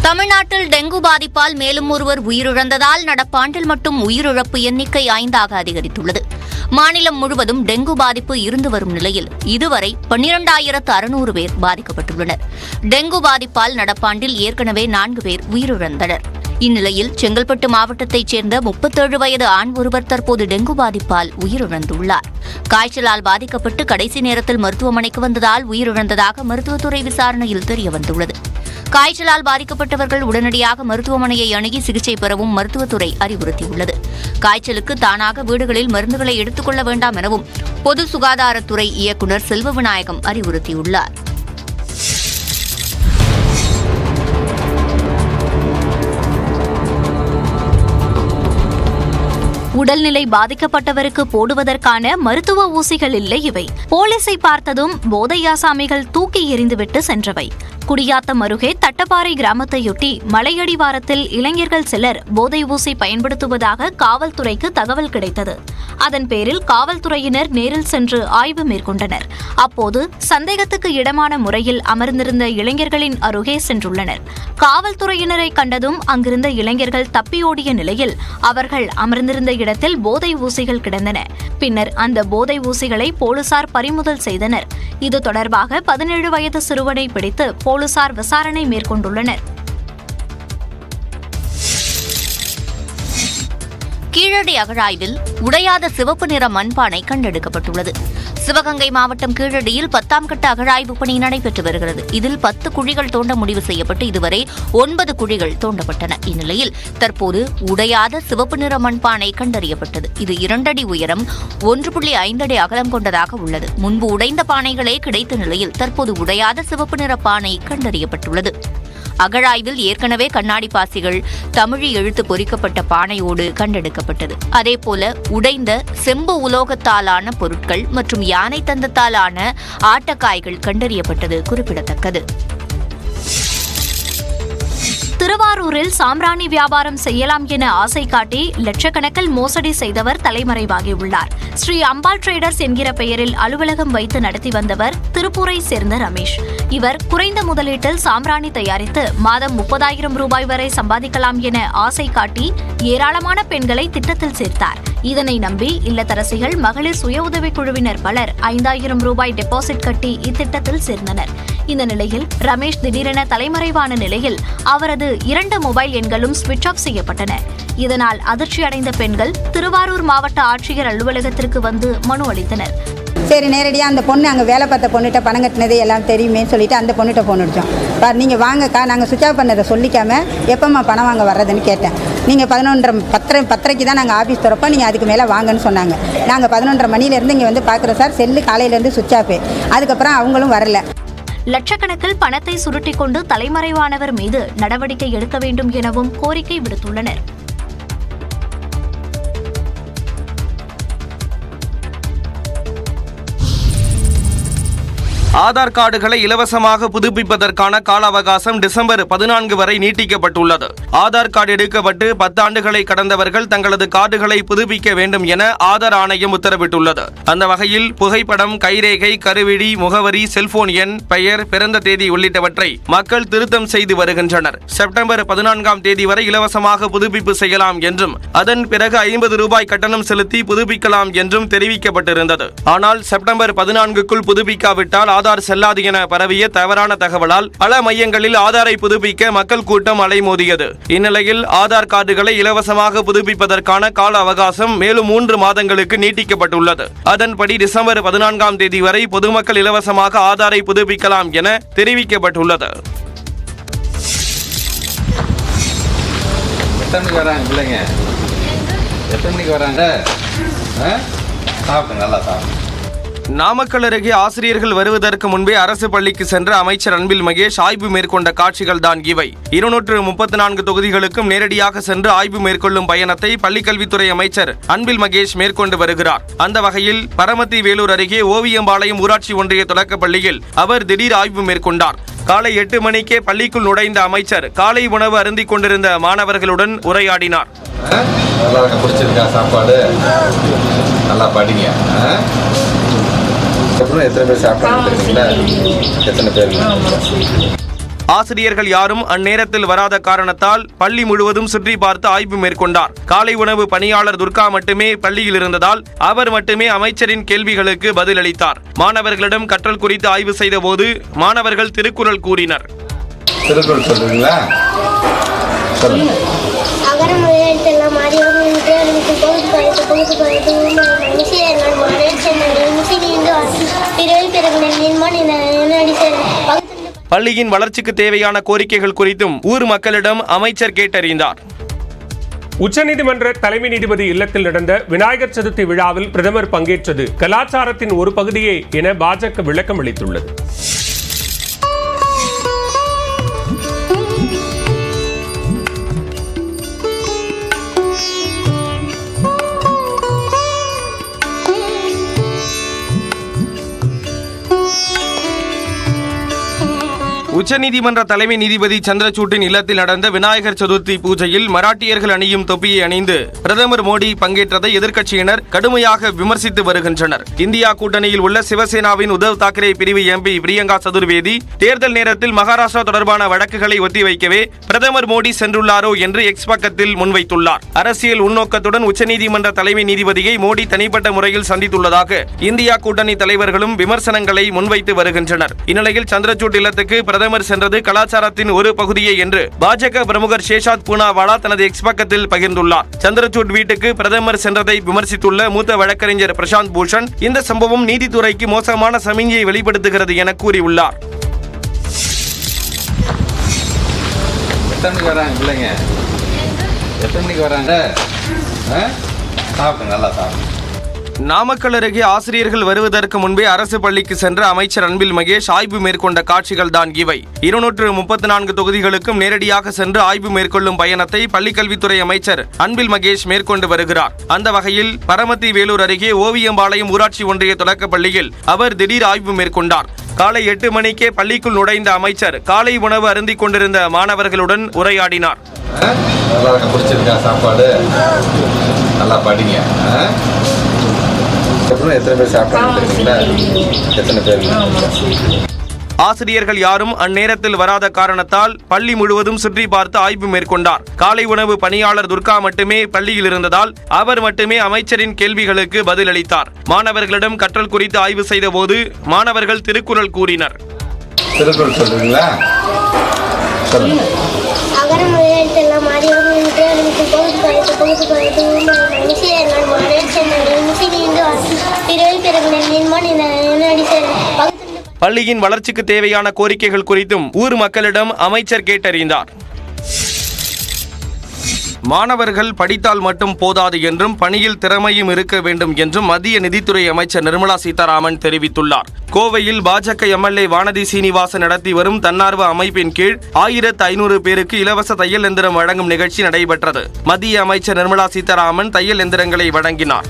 தமிழ்நாட்டில் டெங்கு பாதிப்பால் மேலும் ஒருவர் உயிரிழந்ததால் நடப்பாண்டில் மட்டும் உயிரிழப்பு எண்ணிக்கை 5ஆக அதிகரித்துள்ளது. மாநிலம் முழுவதும் டெங்கு பாதிப்பு இருந்து வரும் நிலையில் இதுவரை 12,600 பேர் பாதிக்கப்பட்டுள்ளனர். டெங்கு பாதிப்பால் நடப்பாண்டில் ஏற்கனவே 4 பேர் உயிரிழந்தனர். இந்நிலையில் செங்கல்பட்டு மாவட்டத்தைச் சேர்ந்த 37 வயது ஆண் ஒருவர் தற்போது டெங்கு பாதிப்பால் உயிரிழந்துள்ளார். காய்ச்சலால் பாதிக்கப்பட்டு கடைசி நேரத்தில் மருத்துவமனைக்கு வந்ததால் உயிரிழந்ததாக மருத்துவத்துறை விசாரணையில் தெரியவந்துள்ளது. காய்ச்சலால் பாதிக்கப்பட்டவர்கள் உடனடியாக மருத்துவமனையை அணுகி சிகிச்சை பெறவும் மருத்துவத்துறை அறிவுறுத்தியுள்ளது. காய்ச்சலுக்கு தானாக வீடுகளில் மருந்துகளை எடுத்துக் கொள்ள வேண்டாம் எனவும் பொது சுகாதாரத்துறை இயக்குநர் செல்வ விநாயகம் அறிவுறுத்தியுள்ளார். உடல்நிலை பாதிக்கப்பட்டவருக்கு போடுவதற்கான மருத்துவ ஊசிகள் இல்லை இவை. போலீசை பார்த்ததும் போதை ஆசாமிகள் தூக்கி எறிந்துவிட்டு சென்றவை. குடியாத்தம் அருகே தட்டப்பாறை கிராமத்தையொட்டி மலையடிவாரத்தில் இளைஞர்கள் சிலர் போதை ஊசி பயன்படுத்துவதாக காவல்துறைக்கு தகவல் கிடைத்தது. அதன் பேரில் காவல்துறையினர் நேரில் சென்று ஆய்வு மேற்கொண்டனர். அப்போது சந்தேகத்துக்கு இடமான முறையில் அமர்ந்திருந்த இளைஞர்களின் அருகே சென்றுள்ளனர். காவல்துறையினரை கண்டதும் அங்கிருந்த இளைஞர்கள் தப்பியோடிய நிலையில் அவர்கள் அமர்ந்திருந்த இடத்தில் போதை ஊசிகள் கிடந்தன. பின்னர் அந்த போதை ஊசிகளை போலீசார் பறிமுதல் செய்தனர். இது தொடர்பாக 17 வயது சிறுவனை பிடித்து போலீசார் விசாரணை மேற்கொண்டுள்ளனர். கீழடி அகழாய்வில் உடையாத சிவப்பு நிற மண்பானை கண்டெடுக்கப்பட்டுள்ளது. சிவகங்கை மாவட்டம் கீழடியில் 10ஆம் கட்ட அகழாய்வு பணி நடைபெற்று வருகிறது. இதில் 10 குழிகள் தோண்ட முடிவு செய்யப்பட்டு இதுவரை 9 குழிகள் தோண்டப்பட்டன. இந்நிலையில் தற்போது உடையாத சிவப்பு நிற மண்பானை கண்டறியப்பட்டது. இது 2 அடி உயரம் 1.5 அடி அகலம் கொண்டதாக உள்ளது. முன்பு உடைந்த பானைகளே கிடைத்த நிலையில் தற்போது உடையாத சிவப்பு நிற பானை கண்டறியப்பட்டுள்ளது. அகழாய்வில் ஏற்கனவே கண்ணாடி பாசிகள், தமிழி எழுத்து பொறிக்கப்பட்ட பானையோடு கண்டெடுக்கப்பட்டது. அதேபோல உடைந்த செம்பு உலோகத்தாலான பொருட்கள் மற்றும் யானை தந்தத்தாலான ஆட்டக்காய்கள் கண்டறியப்பட்டது குறிப்பிடத்தக்கது. திருவாரூரில் சாம்பிராணி வியாபாரம் செய்யலாம் என ஆசை காட்டி லட்சக்கணக்கில் மோசடி செய்தவர் தலைமறைவாகியுள்ளார். ஸ்ரீ அம்பாள் டிரேடர்ஸ் என்கிற பெயரில் அலுவலகம் வைத்து நடத்தி வந்தவர் திருப்பூரை சேர்ந்த ரமேஷ். இவர் குறைந்த முதலீட்டில் சாம்பிராணி தயாரித்து மாதம் 30,000 ரூபாய் வரை சம்பாதிக்கலாம் என ஆசை காட்டி ஏராளமான பெண்களை திட்டத்தில் சேர்த்தார். இதனை நம்பி இல்லத்தரசிகள், மகளிர் சுய உதவிக் குழுவினர் பலர் 5,000 ரூபாய் டெபாசிட் கட்டி இத்திட்டத்தில் சேர்ந்தனர். இந்த நிலையில் ரமேஷ் திடீரென தலைமறைவான நிலையில் அவரது 2 மொபைல் எண்களும் சுவிட்ச் ஆஃப் செய்யப்பட்டன. இதனால் அதிர்ச்சியடைந்த பெண்கள் திருவாரூர் மாவட்ட ஆட்சியர் அலுவலகத்திற்கு வந்து மனு அளித்தனர். சரி, நேரடியாக அந்த பொண்ணு அங்கே வேலை பார்த்த பொண்ணுகிட்ட பணம் கட்டினதே எல்லாம் தெரியுமே சொல்லிட்டு அந்த பொண்ணுகிட்ட ஃபோன் அடித்தோம். நீங்கள் வாங்கக்கா, நாங்கள் சுவிட்ச் ஆஃப் பண்ணதை சொல்லிக்காம எப்போம்மா பணம் வாங்க வர்றதுன்னு கேட்டேன். நீங்கள் 11:30 தான் நாங்கள் ஆஃபீஸ் திறப்போம், நீங்கள் அதுக்கு மேலே வாங்கன்னு சொன்னாங்க. நாங்கள் 11:30 மணிலேருந்து இங்கே வந்து பார்க்குறோம் சார். செல்லு காலையிலேருந்து சுவிட்ச் ஆஃபு. அதுக்கப்புறம் அவங்களும் வரல. லட்சக்கணக்கில் பணத்தை சுருட்டிக் கொண்டு தலைமறைவானவர் மீது நடவடிக்கை எடுக்க வேண்டும் எனவும் கோரிக்கை விடுத்துள்ளனர். ஆதார் கார்டுகளை இலவசமாக புதுப்பிப்பதற்கான கால அவகாசம் டிசம்பர் 14 வரை நீட்டிக்கப்பட்டுள்ளது. ஆதார் கார்டு எடுக்கப்பட்டு 10 ஆண்டுகளை கடந்தவர்கள் தங்களது கார்டுகளை புதுப்பிக்க வேண்டும் என ஆதார் ஆணையம் உத்தரவிட்டுள்ளது. அந்த வகையில் புகைப்படம், கைரேகை, கருவிழி, முகவரி, செல்போன் எண், பெயர், பிறந்த தேதி உள்ளிட்டவற்றை மக்கள் திருத்தம் செய்து வருகின்றனர். செப்டம்பர் 14ஆம் தேதி வரை இலவசமாக புதுப்பிப்பு செய்யலாம் என்றும் அதன் பிறகு 50 ரூபாய் கட்டணம் செலுத்தி புதுப்பிக்கலாம் என்றும் தெரிவிக்கப்பட்டிருந்தது. ஆனால் செப்டம்பர் 14க்குள் புதுப்பிக்காவிட்டால் ஆதார் செல்லாது என பரவிய தவறான தகவலால் பல மையங்களில் ஆதாரை புதுப்பிக்க மக்கள் கூட்டம் அலைமோதியது. இந்நிலையில் ஆதார் கார்டுகளை இலவசமாக புதுப்பிப்பதற்கான கால அவகாசம் மேலும் 3 மாதங்களுக்கு நீட்டிக்கப்பட்டுள்ளது. அதன்படி டிசம்பர் 14ஆம் தேதி வரை பொதுமக்கள் இலவசமாக ஆதாரை புதுப்பிக்கலாம் என தெரிவிக்கப்பட்டுள்ளது. நாமக்கல் அருகே ஆசிரியர்கள் வருவதற்கு முன்பே அரசு பள்ளிக்கு சென்ற அமைச்சர் அன்பில் மகேஷ் ஆய்வு மேற்கொண்ட காட்சிகள் தான் இவை. 234 தொகுதிகளுக்கும் நேரடியாக சென்று ஆய்வு மேற்கொள்ளும் பயணத்தை பள்ளிக்கல்வித்துறை அமைச்சர் அன்பில் மகேஷ் மேற்கொண்டு வருகிறார். அந்த வகையில் பரமத்தி வேலூர் அருகே ஓவியம்பாளையம் ஊராட்சி ஒன்றிய தொடக்கப்பள்ளியில் அவர் திடீர் ஆய்வு மேற்கொண்டார். காலை 8 மணிக்கே பள்ளிக்குள் நுழைந்த அமைச்சர் காலை உணவு அருந்திக் கொண்டிருந்த மாணவர்களுடன் உரையாடினார். ஆசிரியர்கள் யாரும் அந்நேரத்தில் வராத காரணத்தால் பள்ளி முழுவதும் சுற்றி பார்த்து ஆய்வு மேற்கொண்டார். காலை உணவு பணியாளர் துர்கா மட்டுமே பள்ளியில் இருந்ததால் அவர் மட்டுமே அமைச்சரின் கேள்விகளுக்கு பதிலளித்தார். மாணவர்களிடம் கற்றல் குறித்து ஆய்வு செய்த போது மாணவர்கள் திருக்குறள் கூறினர். திருக்குறள் சொல்றீங்களா? பள்ளியின் வளர்ச்சிக்கு தேவையான கோரிக்கைகள் குறித்தும் ஊர் மக்களிடம் அமைச்சர் கேட்டறிந்தார். உச்சநீதிமன்ற தலைமை நீதிபதி இல்லத்தில் நடந்த விநாயகர் சதுர்த்தி விழாவில் பிரதமர் பங்கேற்றது கலாச்சாரத்தின் ஒரு பகுதியே என பாஜக விளக்கம் அளித்துள்ளது. உச்சநீதிமன்ற தலைமை நீதிபதி சந்திரசூட்டின் இல்லத்தில் நடந்த விநாயகர் சதுர்த்தி பூஜையில் மராட்டியர்கள் அணியும் தொப்பியை அணிந்து பிரதமர் மோடி பங்கேற்றதை எதிர்க்கட்சியினர் கடுமையாக விமர்சித்து வருகின்றனர். இந்தியா கூட்டணியில் உள்ள சிவசேனாவின் உத்தவ் தாக்கரே பிரிவு எம்பி பிரியங்கா சதுர்வேதி தேர்தல் நேரத்தில் மகாராஷ்டிரா தொடர்பான வழக்குகளை ஒத்திவைக்கவே பிரதமர் மோடி சென்றுள்ளாரோ என்று எக்ஸ் பக்கத்தில் முன்வைத்துள்ளார். அரசியல் உள்நோக்கத்துடன் உச்சநீதிமன்ற தலைமை நீதிபதியை மோடி தனிப்பட்ட முறையில் சந்தித்துள்ளதாக இந்தியா கூட்டணி தலைவர்களும் விமர்சனங்களை முன்வைத்து வருகின்றனர். இந்நிலையில் சந்திரசூட் இல்லத்துக்கு பிரதமர் சென்றது கலாச்சாரத்தின் ஒரு பகுதியே என்று பாஜக பிரமுகர் சேஷாத் பூனாவாலா தனது எக்ஸ் பக்கத்தில் பகிர்ந்துள்ளார். சந்திரசூட் வீட்டுக்கு பிரதமர் சென்றதை விமர்சித்துள்ள மூத்த வழக்கறிஞர் பிரசாந்த் பூஷன் இந்த சம்பவம் நீதித்துறைக்கு மோசமான சமிஞ்சையை வெளிப்படுத்துகிறது என கூறியுள்ளார். நாமக்கல் அருகே ஆசிரியர்கள் வருவதற்கு முன்பே அரசு பள்ளிக்கு சென்ற அமைச்சர் அன்பில் மகேஷ் ஆய்வு மேற்கொண்ட காட்சிகள் தான் இவை. 234 தொகுதிகளுக்கும் நேரடியாக சென்று ஆய்வு மேற்கொள்ளும் பயணத்தை பள்ளிக்கல்வித்துறை அமைச்சர் அன்பில் மகேஷ் மேற்கொண்டு வருகிறார். அந்த வகையில் பரமத்தி வேலூர் அருகே ஓவியம்பாளையம் ஊராட்சி ஒன்றிய தொடக்கப் பள்ளியில் அவர் திடீர் ஆய்வு மேற்கொண்டார். காலை 8 மணிக்கே பள்ளிக்குள் நுழைந்த அமைச்சர் காலை உணவு அருந்திக் கொண்டிருந்த மாணவர்களுடன் உரையாடினார். ஆசிரியர்கள் யாரும் அந்நேரத்தில் வராத காரணத்தால் பள்ளி முழுவதும் சுற்றி பார்த்து ஆய்வு மேற்கொண்டார். காலை உணவு பணியாளர் துர்கா மட்டுமே பள்ளியில் இருந்ததால் அவர் மட்டுமே அமைச்சரின் கேள்விகளுக்கு பதிலளித்தார். மாணவர்களிடம் கற்றல் குறித்து ஆய்வு செய்த போது மாணவர்கள் திருக்குறள் கூறினர். திருக்குறள் சொல்றீங்களா? பள்ளியின் வளர்ச்சிக்கு தேவையான கோரிக்கைகள் குறித்தும் ஊர் மக்களிடம் அமைச்சர் கேட்டறிந்தார். மாணவர்கள் படித்தால் மட்டும் போதாது என்றும் பணியில் திறமையும் இருக்க வேண்டும் என்றும் மத்திய நிதித்துறை அமைச்சர் நிர்மலா சீதாராமன் தெரிவித்துள்ளார். கோவையில் பாஜக எம்எல்ஏ வானதி சீனிவாசன் நடத்தி வரும் தன்னார்வ அமைப்பின் கீழ் 1500 பேருக்கு இலவச தையல் எந்திரம் வழங்கும் நிகழ்ச்சி நடைபெற்றது. மத்திய அமைச்சர் நிர்மலா சீதாராமன் தையல் எந்திரங்களை வழங்கினார்.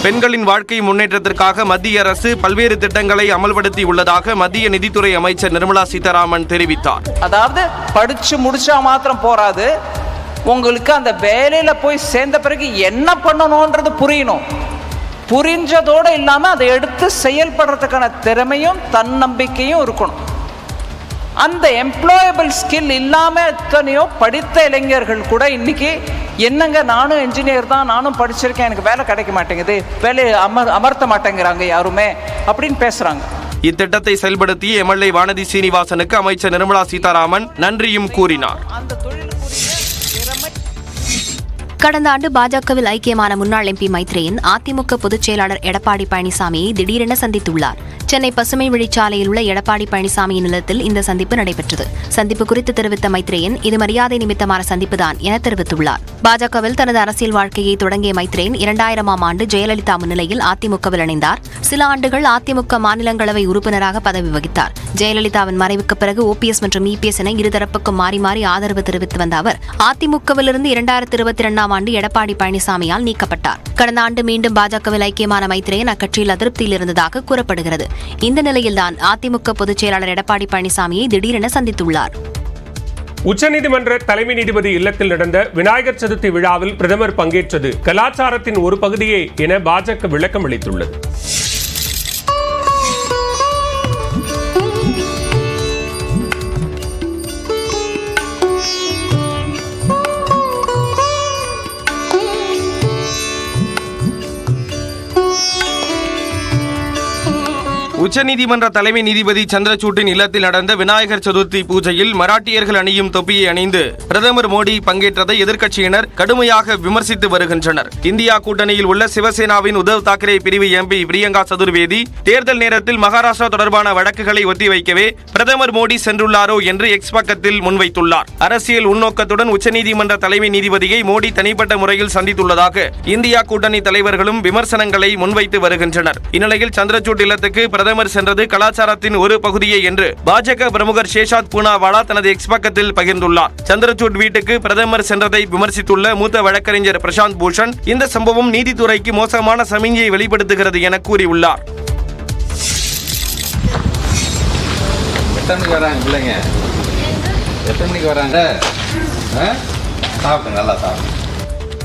பெண்களின் வாழ்க்கை முன்னேற்றத்திற்காக மத்திய அரசு பல்வேறு திட்டங்களை அமல்படுத்தி உள்ளதாக மத்திய நிதித்துறை அமைச்சர் நிர்மலா சீதாராமன் தெரிவித்தார். அதாவது படிச்சு முடிச்சா மாத்திரம் போராது, உங்களுக்கு அந்த வேலையில போய் சேர்ந்த பிறகு என்ன பண்ணணும்ன்றது புரியணும். புரிஞ்சதோடு இல்லாம அதை எடுத்து செயல்படுறதுக்கான திறமையும் தன்னம்பிக்கையும் இருக்கணும். அந்த எம்ப்ளாயபிள் ஸ்கில் இல்லாம எத்தனையோ படித்த இளைஞர்கள் கூட இன்னைக்கு என்னங்க நானும் என்ஜினியர் தான், நானும் படிச்சிருக்கேன், எனக்கு வேலை கிடைக்க மாட்டேங்குது, வேலையை அமர்த்த மாட்டேங்கிறாங்க யாருமே அப்படின்னு பேசுறாங்க. இத்திட்டத்தை செயல்படுத்திய எம்எல்ஏ வானதி சீனிவாசனுக்கு அமைச்சர் நிர்மலா சீதாராமன் நன்றியும் கூறினார். கடந்த ஆண்டு பாஜகவில் ஐக்கியமான முன்னாள் எம்பி மைத்ரேயன் அதிமுக பொதுச் செயலாளர் எடப்பாடி பழனிசாமியை திடீரென சந்தித்துள்ளார். சென்னை பசுமை வழிச்சாலையில் உள்ள எடப்பாடி பழனிசாமியின் இல்லத்தில் இந்த சந்திப்பு நடைபெற்றது. சந்திப்பு குறித்து தெரிவித்த மைத்ரேயன் இது மரியாதை நிமித்தமான சந்திப்புதான் என தெரிவித்துள்ளார். பாஜகவில் தனது அரசியல் வாழ்க்கையை தொடங்கிய மைத்ரேயன் 2000ஆம் ஆண்டு ஜெயலலிதா முன்னிலையில் அதிமுகவில் இணைந்தார். சில ஆண்டுகள் அதிமுக மாநிலங்களவை உறுப்பினராக பதவி வகித்தார். ஜெயலலிதாவின் மறைவுக்கு பிறகு ஓபிஎஸ் மற்றும் இபிஎஸ் என இருதரப்புக்கும் மாறி மாறி ஆதரவு தெரிவித்து வந்த அவர் அதிமுகவிலிருந்து 2022ஆம் ஆண்டு எடப்பாடி பழனிசாமியால் நீக்கப்பட்டார். கடந்த ஆண்டு மீண்டும் பாஜகவில் ஐக்கியமான மைத்ரேயன் அக்கட்சியில் அதிருப்தியில் இருந்ததாக கூறப்படுகிறது. இந்த நிலையில்தான் அதிமுக பொதுச் செயலாளர் எடப்பாடி பழனிசாமியை திடீரென சந்தித்துள்ளார். உச்சநீதிமன்ற தலைமை நீதிபதி இல்லத்தில் நடந்த விநாயகர் சதுர்த்தி விழாவில் பிரதமர் பங்கேற்றது கலாச்சாரத்தின் ஒரு பகுதியே என பாஜக விளக்கம் அளித்துள்ளது. உச்சநீதிமன்ற தலைமை நீதிபதி சந்திரசூட்டின் இல்லத்தில் நடந்த விநாயகர் சதுர்த்தி பூஜையில் மராட்டியர்கள் அணியும் தொப்பியை அணிந்து பிரதமர் மோடி பங்கேற்றதை எதிர்க்கட்சியினர் கடுமையாக விமர்சித்து வருகின்றனர். இந்தியா கூட்டணியில் உள்ள சிவசேனாவின் உத்தவ் தாக்கரே பிரிவு எம்பி பிரியங்கா சதுர்வேதி தேர்தல் நேரத்தில் மகாராஷ்டிரா தொடர்பான வழக்குகளை ஒத்திவைக்கவே பிரதமர் மோடி சென்றுள்ளாரோ என்று எக்ஸ் பக்கத்தில் முன்வைத்துள்ளார். அரசியல் உள்நோக்கத்துடன் உச்சநீதிமன்ற தலைமை நீதிபதியை மோடி தனிப்பட்ட முறையில் சந்தித்துள்ளதாக இந்தியா கூட்டணி தலைவர்களும் விமர்சனங்களை முன்வைத்து வருகின்றனர். இந்நிலையில் சந்திரசூட் இல்லத்துக்கு பிரதமர் சென்றது கலாச்சாரத்தின் ஒரு பகுதியே என்று பாஜக பிரமுகர் சேஷாத் பூனாவாலா தனது எக்ஸ் பக்கத்தில் பகிர்ந்துள்ளார். சந்திரசூட் வீட்டுக்கு பிரதமர் சென்றதை விமர்சித்துள்ள மூத்த வழக்கறிஞர் பிரசாந்த் பூஷன் இந்த சம்பவம் நீதித்துறைக்கு மோசமான சமிஞ்சையை வெளிப்படுத்துகிறது என கூறியுள்ளார். எத்தனை மணிக்கு வராங்க பிள்ளைங்க? எத்தனை மணிக்கு வராங்க? சாப்பிட்டு நல்லா சாப்பிட்டு.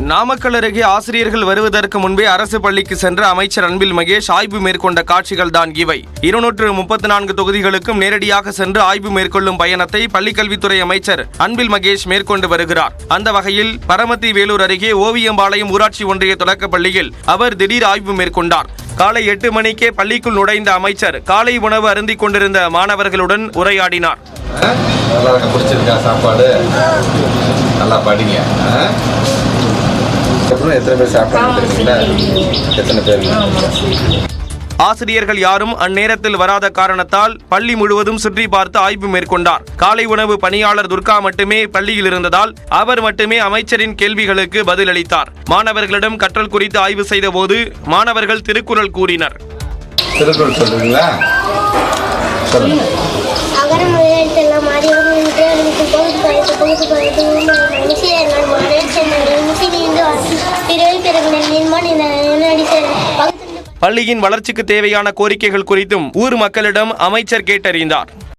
நாமக்கல் அருகே ஆசிரியர்கள் வருவதற்கு முன்பே அரசு பள்ளிக்கு சென்ற அமைச்சர் அன்பில் மகேஷ் ஆய்வு மேற்கொண்ட காட்சிகள் தான் இவை. 234 தொகுதிகளுக்கும் நேரடியாக சென்று ஆய்வு மேற்கொள்ளும் பயணத்தை பள்ளிக்கல்வித்துறை அமைச்சர் அன்பில் மகேஷ் மேற்கொண்டு வருகிறார். அந்த வகையில் பரமத்தி வேலூர் அருகே ஓவியம்பாளையம் ஊராட்சி ஒன்றிய தொடக்கப் பள்ளியில் அவர் திடீர் ஆய்வு மேற்கொண்டார். காலை 8 மணிக்கே பள்ளிக்குள் நுழைந்த அமைச்சர் காலை உணவு அருந்திக் கொண்டிருந்த மாணவர்களுடன் உரையாடினார். சாப்பாடு நல்லா படிங்க. எத்தனை பேர் சாப்பிட்டாங்க? எத்தனை பேர்? ஆசிரியர்கள் யாரும் அந்நேரத்தில் வராத காரணத்தால் பள்ளி முழுவதும் சுற்றி பார்த்து ஆய்வு மேற்கொண்டார். காலை உணவு பணியாளர் துர்கா மட்டுமே பள்ளியில் இருந்ததால் அவர் மட்டுமே அமைச்சரின் கேள்விகளுக்கு பதிலளித்தார். மாணவர்களிடம் கற்றல் குறித்து ஆய்வு செய்த போது மாணவர்கள் திருக்குறள் கூறினர். திருக்குறள் சொல்றீங்களா? பள்ளியின் வளர்ச்சிக்கு தேவையான கோரிக்கைகள் குறித்தும் ஊர் மக்களிடம் அமைச்சர் கேட்டறிந்தார்.